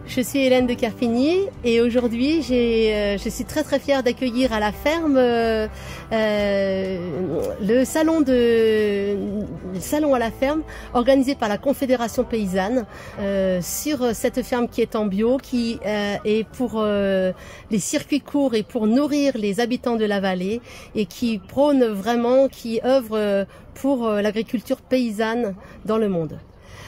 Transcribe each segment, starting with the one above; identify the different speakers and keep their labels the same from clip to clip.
Speaker 1: Je suis Hélène de Carpigny et aujourd'hui je suis très fière d'accueillir à la ferme le salon à la ferme organisé par la Confédération paysanne sur cette ferme qui est en bio, qui est pour les circuits courts et pour nourrir les habitants de la vallée et qui prône vraiment, qui œuvre pour l'agriculture paysanne dans le monde.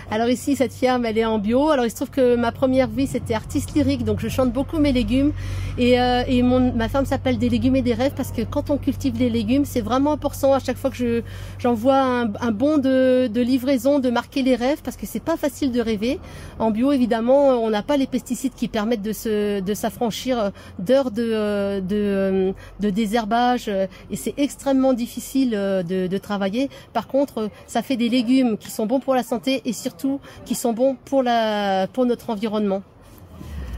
Speaker 1: Alors ici, cette ferme, elle est en bio. Alors il se trouve que ma première vie, c'était artiste lyrique, donc je chante beaucoup mes légumes. Et ma ferme s'appelle Des légumes et des rêves parce que quand on cultive les légumes, c'est vraiment important à chaque fois que j'envoie un bon de livraison, de marquer les rêves, parce que c'est pas facile de rêver. En bio, évidemment, on n'a pas les pesticides qui permettent de s'affranchir d'heures de désherbage, et c'est extrêmement difficile de travailler. Par contre, ça fait des légumes qui sont bons pour la santé et surtout qui sont bons pour notre environnement.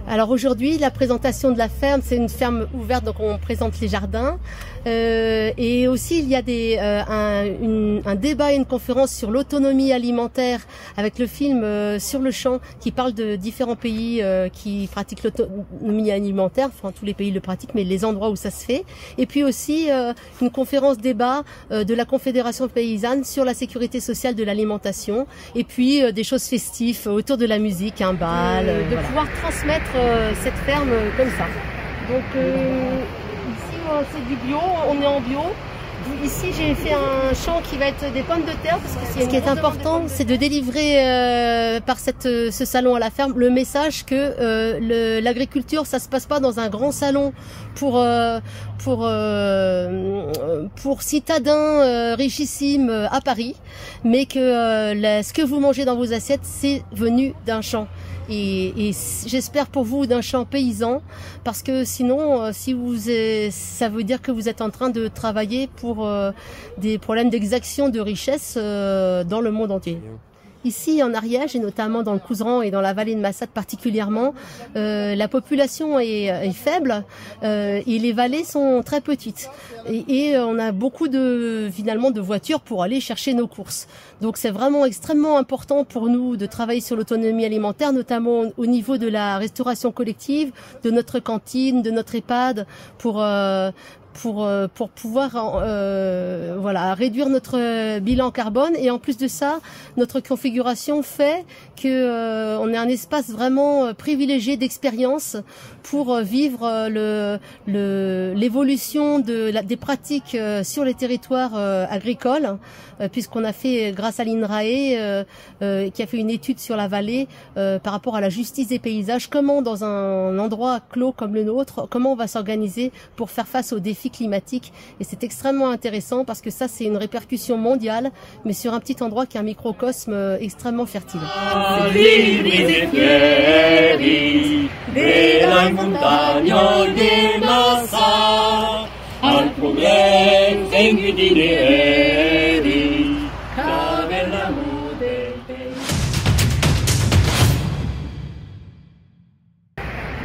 Speaker 1: Alors aujourd'hui, la présentation de la ferme, c'est une ferme ouverte, donc on présente les jardins. Et aussi, il y a un débat et une conférence sur l'autonomie alimentaire avec le film Sur le champ qui parle de différents pays qui pratiquent l'autonomie alimentaire. Enfin, tous les pays le pratiquent, mais les endroits où ça se fait. Et puis aussi une conférence débat de la Confédération paysanne sur la sécurité sociale de l'alimentation. Et puis des choses festives autour de la musique, un bal. De pouvoir transmettre cette ferme comme ça. Donc ici c'est du bio, on est en bio. Ici j'ai fait un champ qui va être des pommes de terre parce que ce qui est important, c'est de délivrer par ce salon à la ferme le message que l'agriculture, ça se passe pas dans un grand salon pour citadins richissimes à Paris, mais que ce que vous mangez dans vos assiettes, c'est venu d'un champ. Et j'espère pour vous d'un champ paysan, parce que sinon, ça veut dire que vous êtes en train de travailler pour des problèmes d'exaction de richesse dans le monde entier. Ici en Ariège et notamment dans le Couserans et dans la vallée de Massat particulièrement, la population est faible et les vallées sont très petites et on a beaucoup finalement de voitures pour aller chercher nos courses. Donc c'est vraiment extrêmement important pour nous de travailler sur l'autonomie alimentaire, notamment au niveau de la restauration collective, de notre cantine, de notre EHPAD, pour pouvoir réduire notre bilan carbone. Et en plus de ça, notre configuration fait que on est un espace vraiment privilégié d'expérience pour vivre l'évolution des pratiques sur les territoires agricoles, puisqu'on a fait, grâce à l'INRAE, qui a fait une étude sur la vallée par rapport à la justice des paysages, comment dans un endroit clos comme le nôtre, comment on va s'organiser pour faire face aux défis climatiques. Et c'est extrêmement intéressant parce que ça, c'est une répercussion mondiale, mais sur un petit endroit qui est un microcosme extrêmement fertile.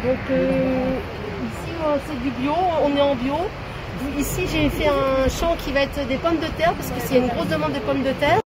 Speaker 1: Donc ici c'est du bio, on est en bio. Ici j'ai fait un champ qui va être des pommes de terre parce qu'il y a une grosse demande de pommes de terre.